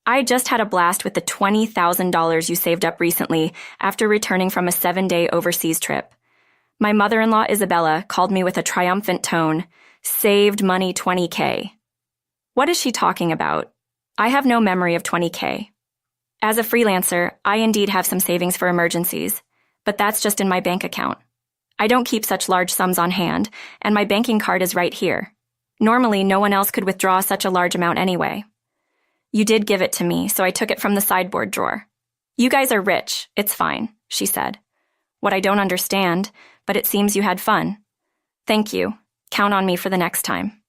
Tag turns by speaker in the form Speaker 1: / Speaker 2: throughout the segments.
Speaker 1: I just had a blast with the $20,000 you saved up recently after returning from a 7-day overseas trip. My mother-in-law, Isabella, called me with a triumphant tone. Saved money $20K. What is she talking about? I have no memory of $20K. As a freelancer, I indeed have some savings for emergencies, but that's just in my bank account. I don't keep such large sums on hand, and my banking card is right here. Normally, no one else could withdraw such a large amount anyway. You did give it to me, so I took it from the sideboard drawer. You guys are rich, it's fine, she said. What I don't understand, but it seems you had fun. Thank you. Count on me for the next time.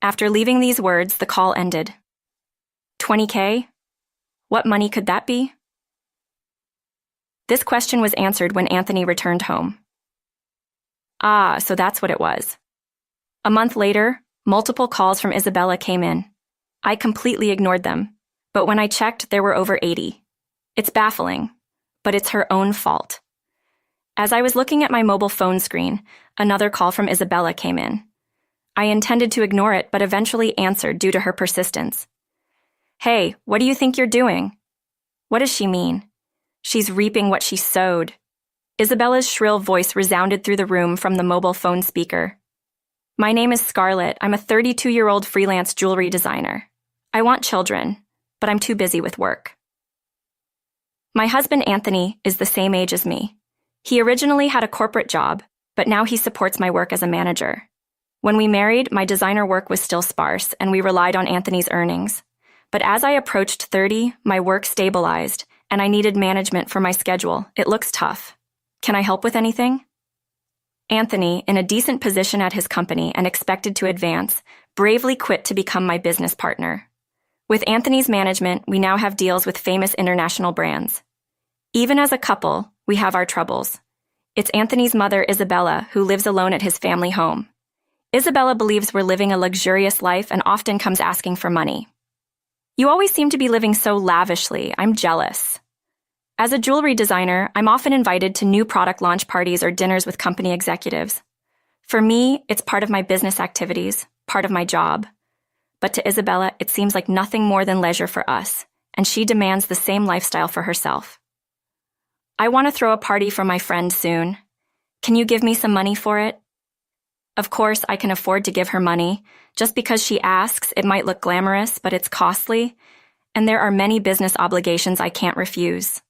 Speaker 1: After leaving these words, the call ended. $20K? What money could that be? This question was answered when Anthony returned home. Ah, so that's what it was. A month later, multiple calls from Isabella came in. I completely ignored them, but when I checked, there were over 80. It's baffling, but it's her own fault. As I was looking at my mobile phone screen, another call from Isabella came in. I intended to ignore it, but eventually answered due to her persistence. Hey, what do you think you're doing? What does she mean? She's reaping what she sowed. Isabella's shrill voice resounded through the room from the mobile phone speaker. My name is Scarlett. I'm a 32-year-old freelance jewelry designer. I want children, but I'm too busy with work. My husband, Anthony, is the same age as me. He originally had a corporate job, but now he supports my work as a manager. When we married, my designer work was still sparse, and we relied on Anthony's earnings. But as I approached 30, my work stabilized, and I needed management for my schedule. It looks tough. Can I help with anything? Anthony, in a decent position at his company and expected to advance, bravely quit to become my business partner. With Anthony's management, we now have deals with famous international brands. Even as a couple, we have our troubles. It's Anthony's mother, Isabella, who lives alone at his family home. Isabella believes we're living a luxurious life and often comes asking for money. You always seem to be living so lavishly. I'm jealous. As a jewelry designer, I'm often invited to new product launch parties or dinners with company executives. For me, it's part of my business activities, part of my job. But to Isabella, it seems like nothing more than leisure for us, and she demands the same lifestyle for herself. I want to throw a party for my friend soon. Can you give me some money for it? Of course, I can afford to give her money. Just because she asks, it might look glamorous, but it's costly, and there are many business obligations I can't refuse.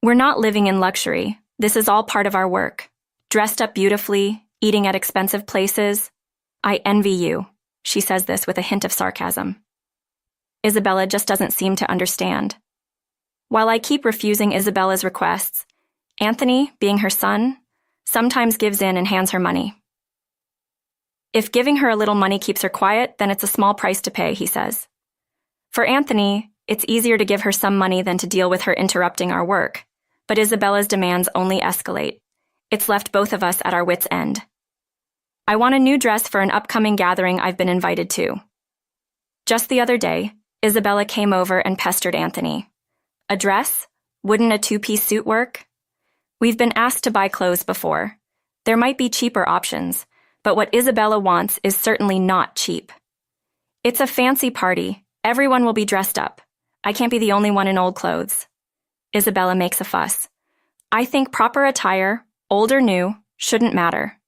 Speaker 1: We're not living in luxury. This is all part of our work. Dressed up beautifully, eating at expensive places. I envy you. She says this with a hint of sarcasm. Isabella just doesn't seem to understand. While I keep refusing Isabella's requests, Anthony, being her son, sometimes gives in and hands her money. If giving her a little money keeps her quiet, then it's a small price to pay, he says. For Anthony, it's easier to give her some money than to deal with her interrupting our work, but Isabella's demands only escalate. It's left both of us at our wits' end. I want a new dress for an upcoming gathering I've been invited to. Just the other day, Isabella came over and pestered Anthony. A dress? Wouldn't a 2-piece suit work? We've been asked to buy clothes before. There might be cheaper options, but what Isabella wants is certainly not cheap. It's a fancy party. Everyone will be dressed up. I can't be the only one in old clothes. Isabella makes a fuss. I think proper attire, old or new, shouldn't matter.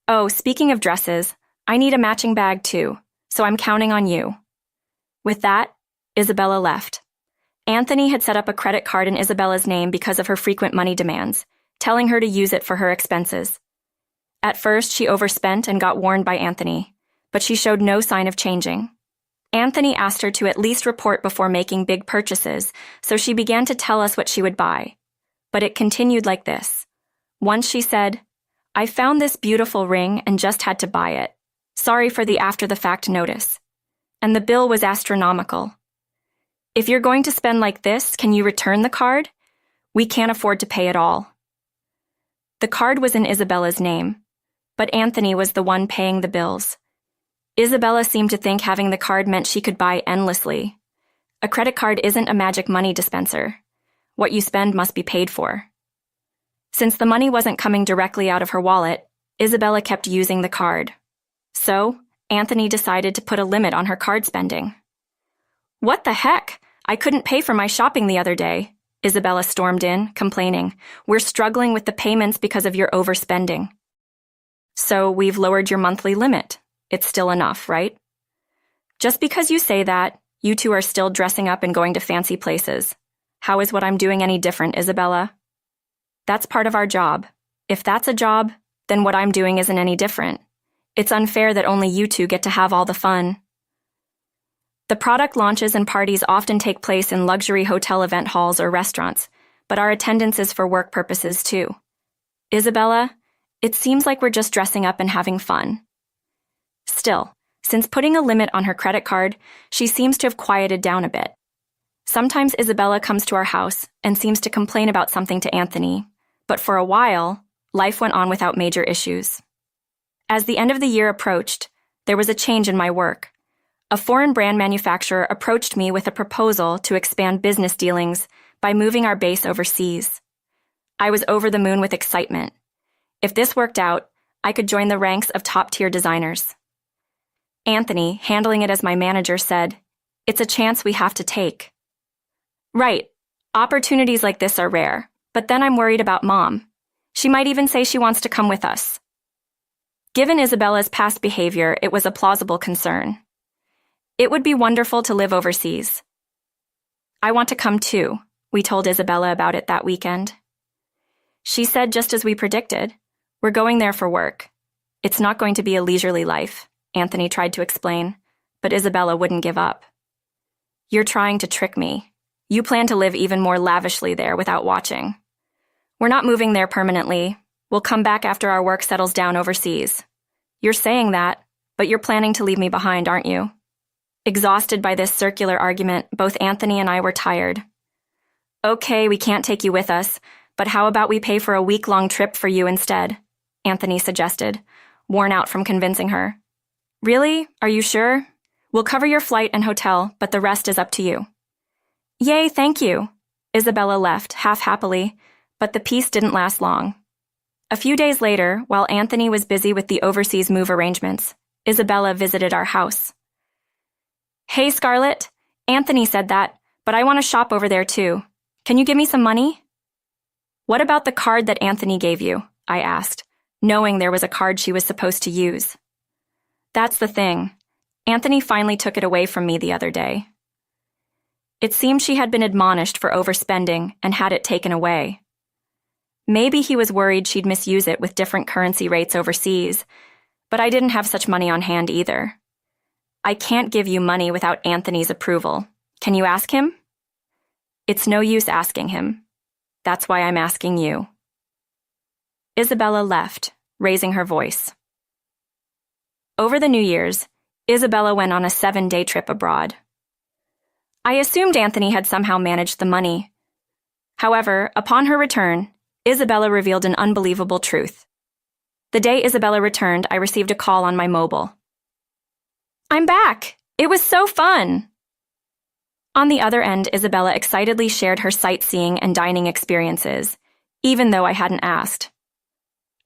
Speaker 1: Oh, speaking of dresses, I need a matching bag too, so I'm counting on you. With that, Isabella left. Anthony had set up a credit card in Isabella's name because of her frequent money demands, telling her to use it for her expenses. At first, she overspent and got warned by Anthony, but she showed no sign of changing. Anthony asked her to at least report before making big purchases, so she began to tell us what she would buy. But it continued like this. Once she said, I found this beautiful ring and just had to buy it. Sorry for the after-the-fact notice. And the bill was astronomical. If you're going to spend like this, can you return the card? We can't afford to pay it all. The card was in Isabella's name, but Anthony was the one paying the bills. Isabella seemed to think having the card meant she could buy endlessly. A credit card isn't a magic money dispenser. What you spend must be paid for. Since the money wasn't coming directly out of her wallet, Isabella kept using the card. So, Anthony decided to put a limit on her card spending. What the heck? I couldn't pay for my shopping the other day. Isabella stormed in, complaining. We're struggling with the payments because of your overspending. So we've lowered your monthly limit. It's still enough, right? Just because you say that, you two are still dressing up and going to fancy places. How is what I'm doing any different, Isabella? That's part of our job. If that's a job, then what I'm doing isn't any different. It's unfair that only you two get to have all the fun. The product launches and parties often take place in luxury hotel event halls or restaurants, but our attendance is for work purposes too. Isabella, it seems like we're just dressing up and having fun. Still, since putting a limit on her credit card, she seems to have quieted down a bit. Sometimes Isabella comes to our house and seems to complain about something to Anthony, but for a while, life went on without major issues. As the end of the year approached, there was a change in my work. A foreign brand manufacturer approached me with a proposal to expand business dealings by moving our base overseas. I was over the moon with excitement. If this worked out, I could join the ranks of top-tier designers. Anthony, handling it as my manager, said, "It's a chance we have to take." Right, opportunities like this are rare, but then I'm worried about Mom. She might even say she wants to come with us. Given Isabella's past behavior, it was a plausible concern. It would be wonderful to live overseas. I want to come too, we told Isabella about it that weekend. She said just as we predicted, we're going there for work. It's not going to be a leisurely life, Anthony tried to explain, but Isabella wouldn't give up. You're trying to trick me. You plan to live even more lavishly there without watching. We're not moving there permanently. We'll come back after our work settles down overseas. You're saying that, but you're planning to leave me behind, aren't you? Exhausted by this circular argument, both Anthony and I were tired. Okay, we can't take you with us, but how about we pay for a week-long trip for you instead? Anthony suggested, worn out from convincing her. Really? Are you sure? We'll cover your flight and hotel, but the rest is up to you. Yay, thank you. Isabella left, half happily, but the peace didn't last long. A few days later, while Anthony was busy with the overseas move arrangements, Isabella visited our house. Hey, Scarlett. Anthony said that, but I want to shop over there too. Can you give me some money? What about the card that Anthony gave you? I asked, knowing there was a card she was supposed to use. That's the thing. Anthony finally took it away from me the other day. It seemed she had been admonished for overspending and had it taken away. Maybe he was worried she'd misuse it with different currency rates overseas, but I didn't have such money on hand either. I can't give you money without Anthony's approval. Can you ask him? It's no use asking him. That's why I'm asking you. Isabella left, raising her voice. Over the New Year's, Isabella went on a 7-day trip abroad. I assumed Anthony had somehow managed the money. However, upon her return, Isabella revealed an unbelievable truth. The day Isabella returned, I received a call on my mobile. I'm back! It was so fun! On the other end, Isabella excitedly shared her sightseeing and dining experiences, even though I hadn't asked.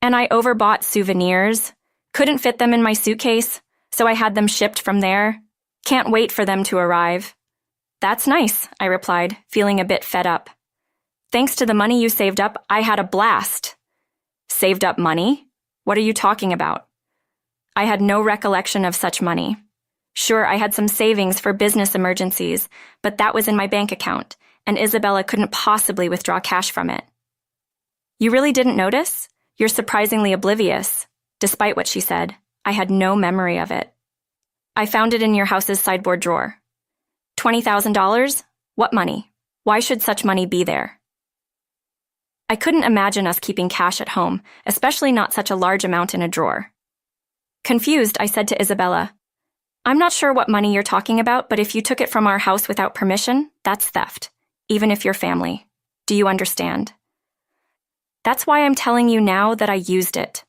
Speaker 1: And I overbought souvenirs, couldn't fit them in my suitcase, so I had them shipped from there. Can't wait for them to arrive. That's nice, I replied, feeling a bit fed up. Thanks to the money you saved up, I had a blast. Saved up money? What are you talking about? I had no recollection of such money. Sure, I had some savings for business emergencies, but that was in my bank account, and Isabella couldn't possibly withdraw cash from it. You really didn't notice? You're surprisingly oblivious. Despite what she said, I had no memory of it. I found it in your house's sideboard drawer. $20,000? What money? Why should such money be there? I couldn't imagine us keeping cash at home, especially not such a large amount in a drawer. Confused, I said to Isabella, I'm not sure what money you're talking about, but if you took it from our house without permission, that's theft, even if you're family. Do you understand? That's why I'm telling you now that I used it.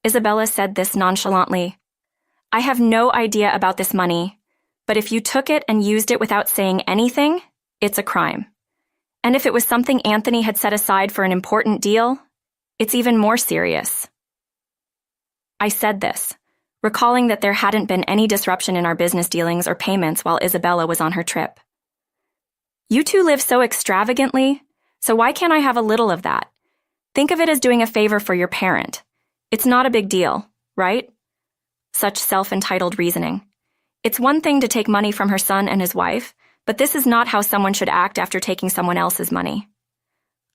Speaker 1: Isabella said this nonchalantly. I have no idea about this money, but if you took it and used it without saying anything, it's a crime. And if it was something Anthony had set aside for an important deal, it's even more serious. I said this, recalling that there hadn't been any disruption in our business dealings or payments while Isabella was on her trip. You two live so extravagantly, so why can't I have a little of that? Think of it as doing a favor for your parent. It's not a big deal, right? Such self-entitled reasoning. It's one thing to take money from her son and his wife, but this is not how someone should act after taking someone else's money.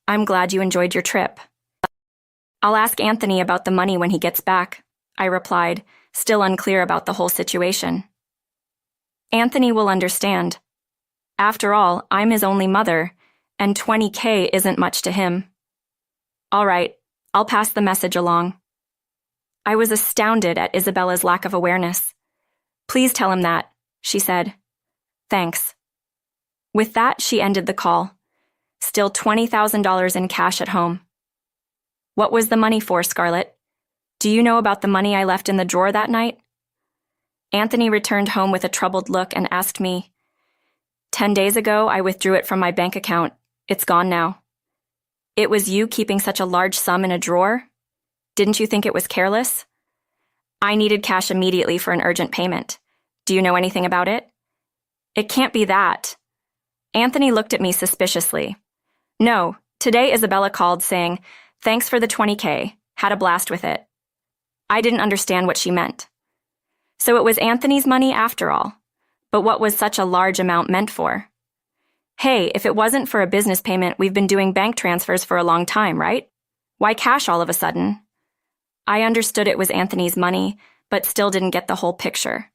Speaker 1: I'm glad you enjoyed your trip. I'll ask Anthony about the money when he gets back, I replied, still unclear about the whole situation. Anthony will understand. After all, I'm his only mother, and $20,000 isn't much to him. All right, I'll pass the message along. I was astounded at Isabella's lack of awareness. Please tell him that, she said. Thanks. With that, she ended the call. Still $20,000 in cash at home. What was the money for, Scarlett? Do you know about the money I left in the drawer that night? Anthony returned home with a troubled look and asked me, 10 days ago, I withdrew it from my bank account. It's gone now. It was you keeping such a large sum in a drawer? Didn't you think it was careless? I needed cash immediately for an urgent payment. Do you know anything about it? It can't be that. Anthony looked at me suspiciously. No, today Isabella called saying, thanks for the $20,000, had a blast with it. I didn't understand what she meant. So it was Anthony's money after all. But what was such a large amount meant for? Hey, if it wasn't for a business payment, we've been doing bank transfers for a long time, right? Why cash all of a sudden? I understood it was Anthony's money, but still didn't get the whole picture.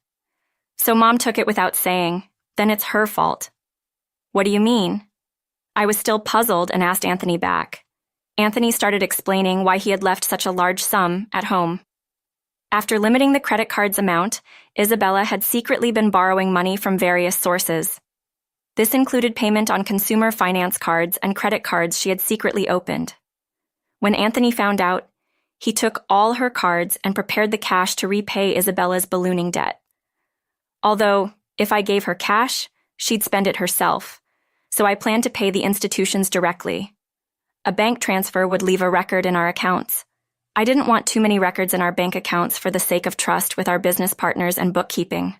Speaker 1: So Mom took it without saying, then it's her fault. What do you mean? I was still puzzled and asked Anthony back. Anthony started explaining why he had left such a large sum at home. After limiting the credit card's amount, Isabella had secretly been borrowing money from various sources. This included payment on consumer finance cards and credit cards she had secretly opened. When Anthony found out, he took all her cards and prepared the cash to repay Isabella's ballooning debt. Although, if I gave her cash, she'd spend it herself, so I planned to pay the institutions directly. A bank transfer would leave a record in our accounts. I didn't want too many records in our bank accounts for the sake of trust with our business partners and bookkeeping.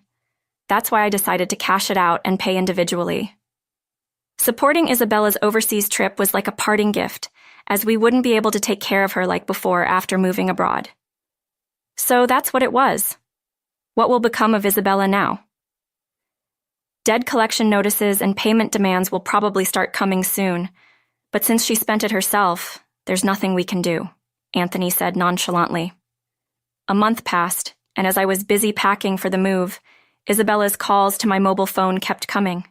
Speaker 1: That's why I decided to cash it out and pay individually. Supporting Isabella's overseas trip was like a parting gift, as we wouldn't be able to take care of her like before after moving abroad. So that's what it was. What will become of Isabella now? Debt collection notices and payment demands will probably start coming soon, but since she spent it herself, there's nothing we can do, Anthony said nonchalantly. A month passed, and as I was busy packing for the move, Isabella's calls to my mobile phone kept coming.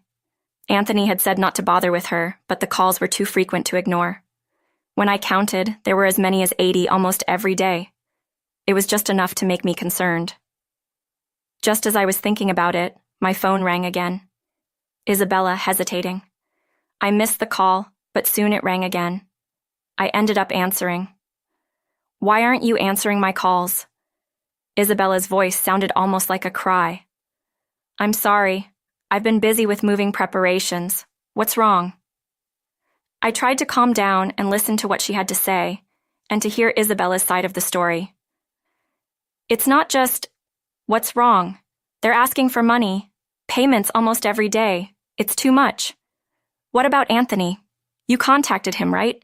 Speaker 1: Anthony had said not to bother with her, but the calls were too frequent to ignore. When I counted, there were as many as 80 almost every day. It was just enough to make me concerned. Just as I was thinking about it, my phone rang again. Isabella hesitating. I missed the call, but soon it rang again. I ended up answering. Why aren't you answering my calls? Isabella's voice sounded almost like a cry. I'm sorry. I've been busy with moving preparations. What's wrong? I tried to calm down and listen to what she had to say, and to hear Isabella's side of the story. It's not just, what's wrong? They're asking for money. Payments almost every day. It's too much. What about Anthony? You contacted him, right?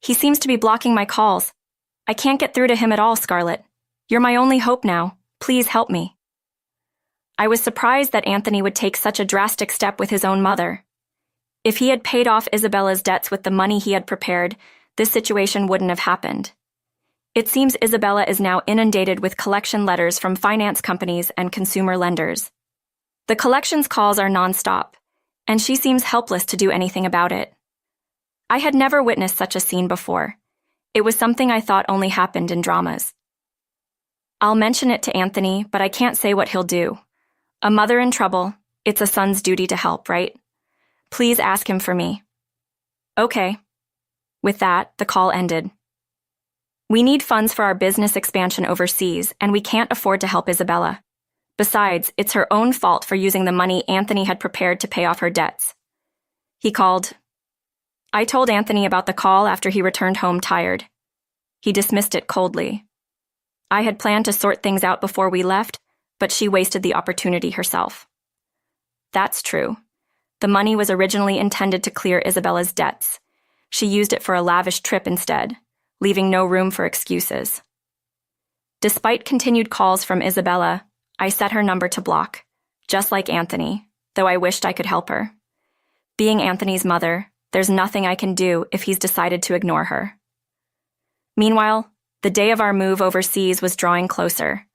Speaker 1: He seems to be blocking my calls. I can't get through to him at all, Scarlett. You're my only hope now. Please help me. I was surprised that Anthony would take such a drastic step with his own mother. If he had paid off Isabella's debts with the money he had prepared, this situation wouldn't have happened. It seems Isabella is now inundated with collection letters from finance companies and consumer lenders. The collections calls are nonstop, and she seems helpless to do anything about it. I had never witnessed such a scene before. It was something I thought only happened in dramas. I'll mention it to Anthony, but I can't say what he'll do. A mother in trouble, it's a son's duty to help, right? Please ask him for me. Okay. With that, the call ended. We need funds for our business expansion overseas, and we can't afford to help Isabella. Besides, it's her own fault for using the money Anthony had prepared to pay off her debts. He called. I told Anthony about the call after he returned home tired. He dismissed it coldly. I had planned to sort things out before we left, but she wasted the opportunity herself. That's true. The money was originally intended to clear Isabella's debts. She used it for a lavish trip instead, leaving no room for excuses. Despite continued calls from Isabella, I set her number to block, just like Anthony, though I wished I could help her. Being Anthony's mother, there's nothing I can do if he's decided to ignore her. Meanwhile, the day of our move overseas was drawing closer.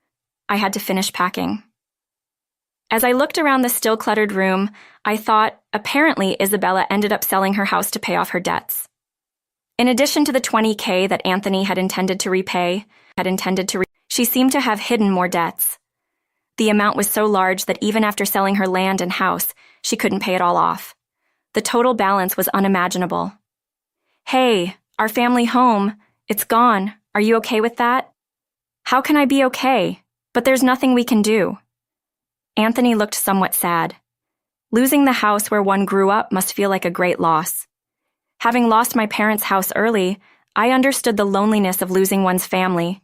Speaker 1: I had to finish packing. As I looked around the still cluttered room, I thought, apparently Isabella ended up selling her house to pay off her debts. In addition to the $20,000 that Anthony had intended to repay, she seemed to have hidden more debts. The amount was so large that even after selling her land and house, she couldn't pay it all off. The total balance was unimaginable. "Hey, our family home, it's gone. Are you okay with that?" "How can I be okay? But there's nothing we can do." Anthony looked somewhat sad. Losing the house where one grew up must feel like a great loss. Having lost my parents' house early, I understood the loneliness of losing one's family.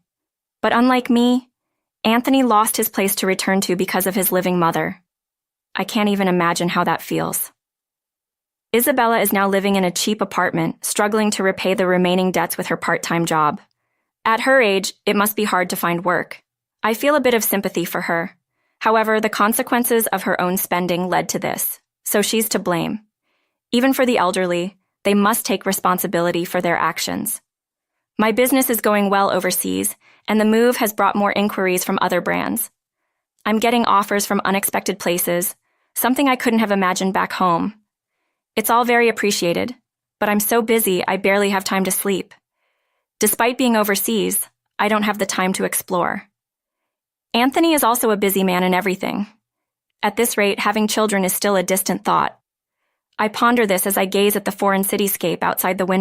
Speaker 1: But unlike me, Anthony lost his place to return to because of his living mother. I can't even imagine how that feels. Isabella is now living in a cheap apartment, struggling to repay the remaining debts with her part-time job. At her age, it must be hard to find work. I feel a bit of sympathy for her. However, the consequences of her own spending led to this, so she's to blame. Even for the elderly, they must take responsibility for their actions. My business is going well overseas, and the move has brought more inquiries from other brands. I'm getting offers from unexpected places, something I couldn't have imagined back home. It's all very appreciated, but I'm so busy I barely have time to sleep. Despite being overseas, I don't have the time to explore. Anthony is also a busy man in everything. At this rate, having children is still a distant thought. I ponder this as I gaze at the foreign cityscape outside the window.